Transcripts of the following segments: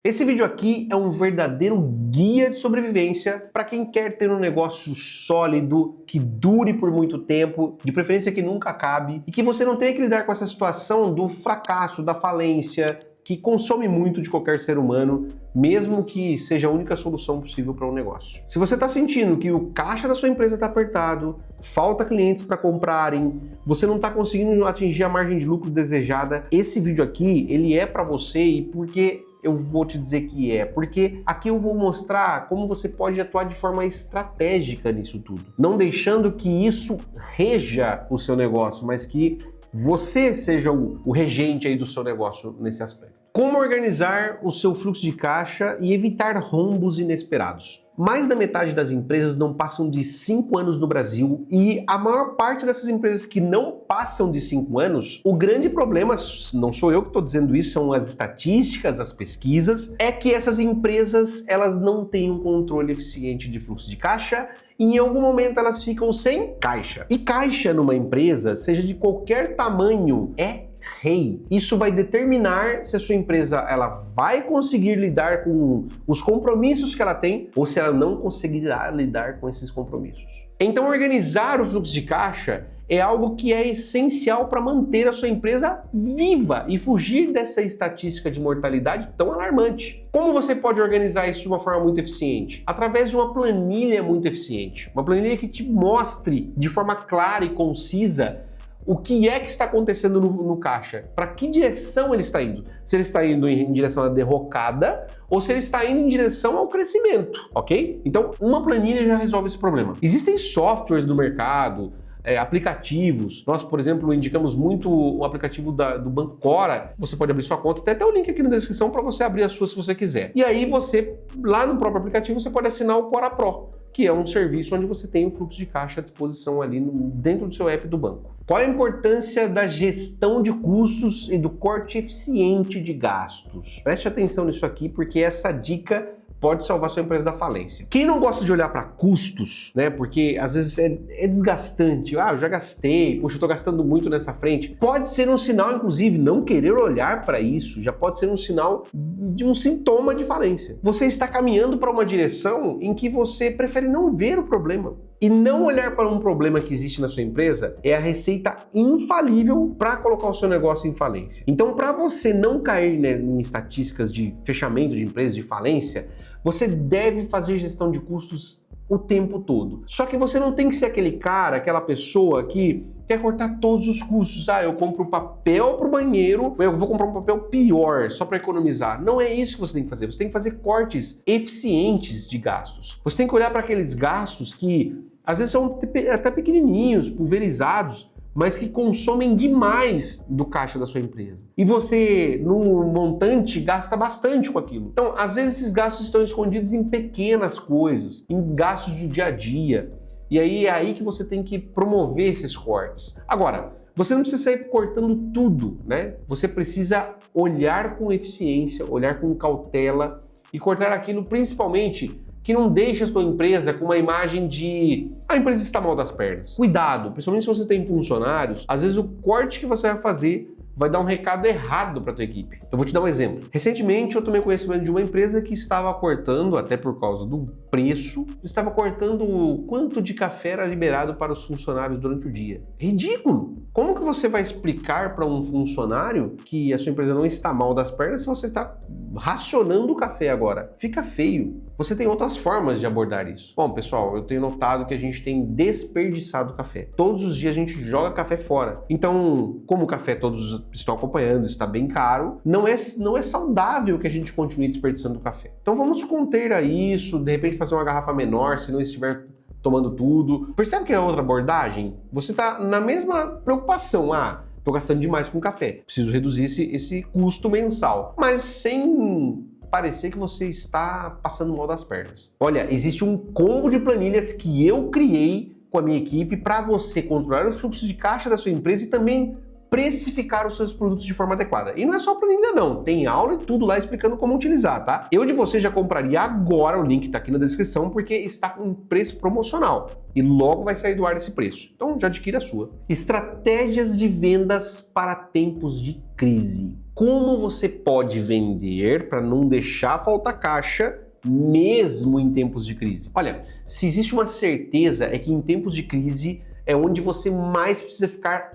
Esse vídeo aqui é um verdadeiro guia de sobrevivência para quem quer ter um negócio sólido, que dure por muito tempo, de preferência que nunca acabe, e que você não tenha que lidar com essa situação do fracasso, da falência, que consome muito de qualquer ser humano, mesmo que seja a única solução possível para um negócio. Se você está sentindo que o caixa da sua empresa está apertado, falta clientes para comprarem, você não está conseguindo atingir a margem de lucro desejada, esse vídeo aqui, ele é para você. E por que eu vou te dizer que é? Porque aqui eu vou mostrar como você pode atuar de forma estratégica nisso tudo, não deixando que isso reja o seu negócio, mas que você seja o regente aí do seu negócio nesse aspecto. Como organizar o seu fluxo de caixa e evitar rombos inesperados. Mais da metade das empresas não passam de 5 anos no Brasil, e a maior parte dessas empresas que não passam de 5 anos, o grande problema, não sou eu que estou dizendo isso, são as estatísticas, as pesquisas, é que essas empresas elas não têm um controle eficiente de fluxo de caixa e em algum momento elas ficam sem caixa. E caixa numa empresa, seja de qualquer tamanho, é rei. Isso vai determinar se a sua empresa ela vai conseguir lidar com os compromissos que ela tem ou se ela não conseguirá lidar com esses compromissos. Então, organizar o fluxo de caixa é algo que é essencial para manter a sua empresa viva e fugir dessa estatística de mortalidade tão alarmante. Como você pode organizar isso de uma forma muito eficiente? Através de uma planilha muito eficiente. Uma planilha que te mostre de forma clara e concisa o que é que está acontecendo no caixa, para que direção ele está indo. Se ele está indo em direção à derrocada ou se ele está indo em direção ao crescimento, ok? Então, uma planilha já resolve esse problema. Existem softwares no mercado, aplicativos. Nós, por exemplo, indicamos muito o aplicativo do Banco Cora. Você pode abrir sua conta, tem até o link aqui na descrição para você abrir a sua se você quiser. E aí você, lá no próprio aplicativo, você pode assinar o Cora Pro, que é um serviço onde você tem o fluxo de caixa à disposição ali dentro do seu app do banco. Qual a importância da gestão de custos e do corte eficiente de gastos? Preste atenção nisso aqui, porque essa dica pode salvar sua empresa da falência. Quem não gosta de olhar para custos, né? Porque às vezes é desgastante. Eu já gastei, poxa, eu tô gastando muito nessa frente. Pode ser um sinal, inclusive, não querer olhar para isso já pode ser um sinal de um sintoma de falência. Você está caminhando para uma direção em que você prefere não ver o problema. E não olhar para um problema que existe na sua empresa é a receita infalível para colocar o seu negócio em falência. Então, para você não cair, né, em estatísticas de fechamento de empresa, de falência, você deve fazer gestão de custos o tempo todo. Só que você não tem que ser aquele cara, aquela pessoa que quer cortar todos os custos. Eu compro papel para o banheiro, eu vou comprar um papel pior só para economizar. Não é isso que você tem que fazer. Você tem que fazer cortes eficientes de gastos. Você tem que olhar para aqueles gastos que às vezes são até pequenininhos, pulverizados, mas que consomem demais do caixa da sua empresa. E você, no montante, gasta bastante com aquilo. Então, às vezes esses gastos estão escondidos em pequenas coisas, em gastos do dia a dia. E aí é aí que você tem que promover esses cortes. Agora, você não precisa sair cortando tudo, né? Você precisa olhar com eficiência, olhar com cautela e cortar aquilo principalmente que não deixe a sua empresa com uma imagem de a empresa está mal das pernas. Cuidado, principalmente se você tem funcionários, às vezes o corte que você vai fazer vai dar um recado errado para a tua equipe. Eu vou te dar um exemplo. Recentemente eu tomei conhecimento de uma empresa que estava cortando, até por causa do preço, estava cortando o quanto de café era liberado para os funcionários durante o dia. Ridículo! Como que você vai explicar para um funcionário que a sua empresa não está mal das pernas se você está racionando o café agora? Fica feio. Você tem outras formas de abordar isso. Bom, pessoal, eu tenho notado que a gente tem desperdiçado café. Todos os dias a gente joga café fora. Então, como o café todos estão acompanhando, está bem caro, não é saudável que a gente continue desperdiçando o café. Então vamos conter a isso, de repente fazer uma garrafa menor se não estiver tomando tudo. Percebe que é outra abordagem? Você está na mesma preocupação. Estou gastando demais com café, preciso reduzir esse custo mensal, mas sem parecer que você está passando mal das pernas. Olha, existe um combo de planilhas que eu criei com a minha equipe para você controlar o fluxo de caixa da sua empresa e também precificar os seus produtos de forma adequada. E não é só planilha não, tem aula e tudo lá explicando como utilizar, tá? Eu de você já compraria agora, o link tá aqui na descrição, porque está com preço promocional e logo vai sair do ar esse preço. Então já adquira a sua. Estratégias de vendas para tempos de crise. como você pode vender para não deixar faltar caixa mesmo em tempos de crise. Olha, se existe uma certeza é que em tempos de crise é onde você mais precisa ficar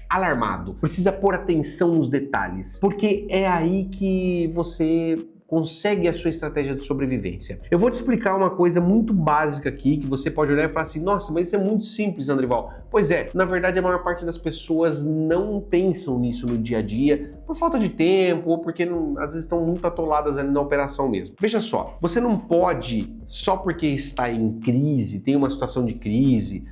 alarmado, precisa pôr atenção nos detalhes, porque é aí que você consegue a sua estratégia de sobrevivência. Eu vou te explicar uma coisa muito básica aqui, que você pode olhar e falar assim, nossa, mas isso é muito simples, Andrival. Pois é, na verdade a maior parte das pessoas não pensam nisso no dia a dia, por falta de tempo, ou porque às vezes estão muito atoladas ali na operação mesmo. Veja só, você não pode, só porque está em crise, tem uma situação de crise,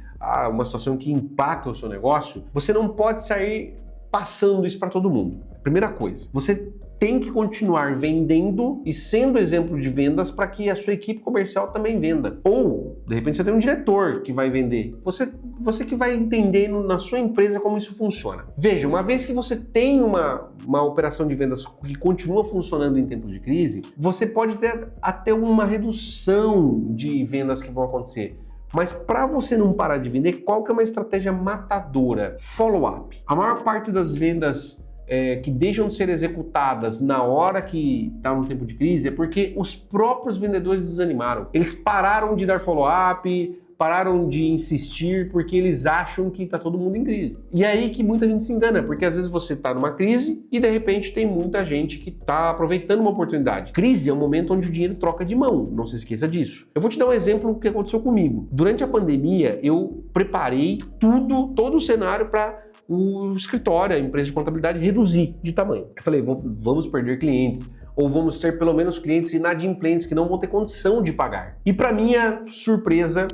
uma situação que impacta o seu negócio, você não pode sair passando isso para todo mundo. Primeira coisa, você tem que continuar vendendo e sendo exemplo de vendas para que a sua equipe comercial também venda. Ou, de repente, você tem um diretor que vai vender. Você que vai entender na sua empresa como isso funciona. Veja, uma vez que você tem uma operação de vendas que continua funcionando em tempos de crise, você pode ter até uma redução de vendas que vão acontecer. Mas para você não parar de vender, qual que é uma estratégia matadora? Follow-up. A maior parte das vendas que deixam de ser executadas na hora que está no tempo de crise é porque os próprios vendedores desanimaram. Eles pararam de dar follow-up, pararam de insistir porque eles acham que está todo mundo em crise. E é aí que muita gente se engana, porque às vezes você está numa crise e de repente tem muita gente que está aproveitando uma oportunidade. Crise é um momento onde o dinheiro troca de mão, não se esqueça disso. Eu vou te dar um exemplo do que aconteceu comigo. Durante a pandemia, eu preparei todo o cenário para o escritório, a empresa de contabilidade, reduzir de tamanho. Eu falei, vamos perder clientes, ou vamos ter pelo menos clientes inadimplentes que não vão ter condição de pagar. E para minha surpresa,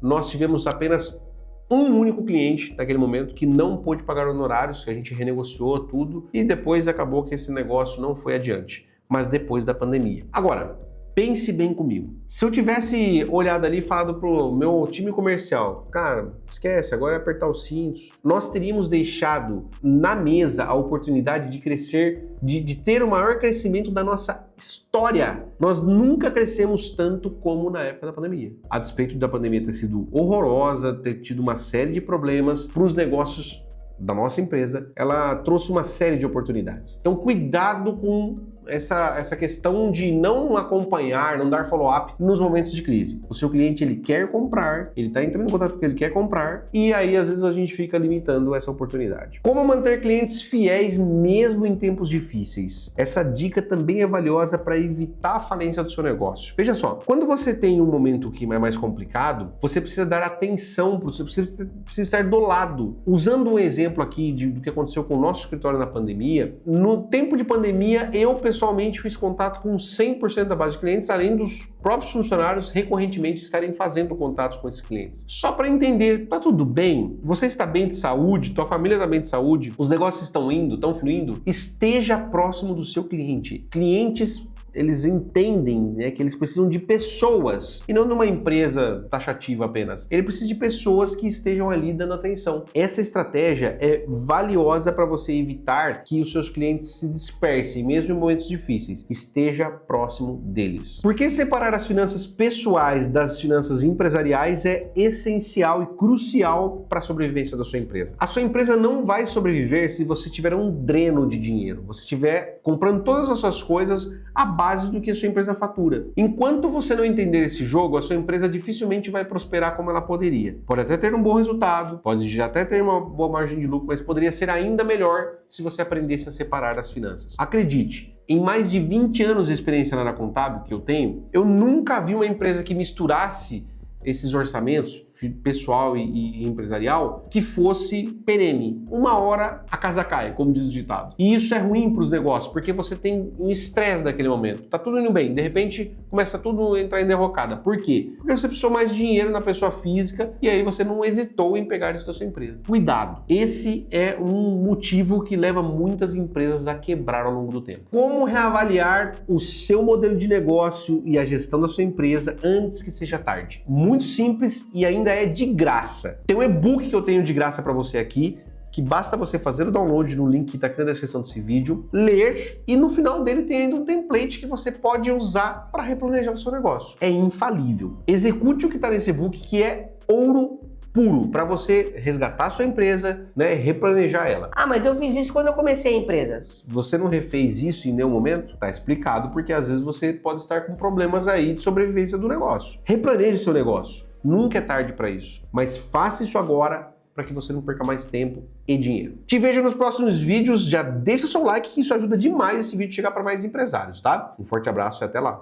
nós tivemos apenas um único cliente naquele momento que não pôde pagar honorários, que a gente renegociou tudo, e depois acabou que esse negócio não foi adiante, mas depois da pandemia. Agora, pense bem comigo. Se eu tivesse olhado ali e falado pro meu time comercial, cara, esquece, agora é apertar os cintos, nós teríamos deixado na mesa a oportunidade de crescer, de ter o maior crescimento da nossa história. Nós nunca crescemos tanto como na época da pandemia. A despeito da pandemia ter sido horrorosa, ter tido uma série de problemas para os negócios da nossa empresa, ela trouxe uma série de oportunidades. Então, cuidado com essa questão de não acompanhar, não dar follow-up nos momentos de crise. O seu cliente, ele quer comprar, ele está entrando em contato porque ele quer comprar, e aí às vezes a gente fica limitando essa oportunidade. Como manter clientes fiéis mesmo em tempos difíceis? Essa dica também é valiosa para evitar a falência do seu negócio. Veja só, quando você tem um momento que é mais complicado, você precisa dar atenção, você precisa estar do lado. Usando um exemplo aqui do que aconteceu com o nosso escritório na pandemia, no tempo de pandemia, eu pessoalmente fiz contato com 100% da base de clientes, além dos próprios funcionários recorrentemente estarem fazendo contatos com esses clientes. Só para entender, tá tudo bem? Você está bem de saúde? Tua família está bem de saúde? Os negócios estão indo, estão fluindo? Esteja próximo do seu cliente. Clientes, eles entendem, né, que eles precisam de pessoas e não de uma empresa taxativa apenas. Ele precisa de pessoas que estejam ali dando atenção. Essa estratégia é valiosa para você evitar que os seus clientes se dispersem, mesmo em momentos difíceis. Esteja próximo deles. Porque separar as finanças pessoais das finanças empresariais é essencial e crucial para a sobrevivência da sua empresa. A sua empresa não vai sobreviver se você tiver um dreno de dinheiro, você estiver comprando todas as suas coisas à base do que a sua empresa fatura. Enquanto você não entender esse jogo, a sua empresa dificilmente vai prosperar como ela poderia. Pode até ter um bom resultado, pode já até ter uma boa margem de lucro, mas poderia ser ainda melhor se você aprendesse a separar as finanças. Acredite, em mais de 20 anos de experiência na área contábil que eu tenho, eu nunca vi uma empresa que misturasse esses orçamentos, pessoal e empresarial, que fosse perene. Uma hora a casa cai, como diz o ditado. E isso é ruim para os negócios, porque você tem um estresse naquele momento. Tá tudo indo bem, de repente começa tudo a entrar em derrocada. Por quê? Porque você precisou mais dinheiro na pessoa física e aí você não hesitou em pegar isso da sua empresa. Cuidado! Esse é um motivo que leva muitas empresas a quebrar ao longo do tempo. Como reavaliar o seu modelo de negócio e a gestão da sua empresa antes que seja tarde? Muito simples e ainda é de graça. Tem um e-book que eu tenho de graça para você aqui, que basta você fazer o download no link que está aqui na descrição desse vídeo, ler, e no final dele tem ainda um template que você pode usar para replanejar o seu negócio. É infalível. Execute o que está nesse e-book, que é ouro puro para você resgatar a sua empresa, né, replanejar ela. Ah, mas eu fiz isso quando eu comecei a empresa. Você não refez isso em nenhum momento? Tá explicado, porque às vezes você pode estar com problemas aí de sobrevivência do negócio. Replaneje seu negócio. Nunca é tarde para isso, mas faça isso agora para que você não perca mais tempo e dinheiro. Te vejo nos próximos vídeos. Já deixa o seu like, que isso ajuda demais esse vídeo chegar para mais empresários, tá? Um forte abraço e até lá.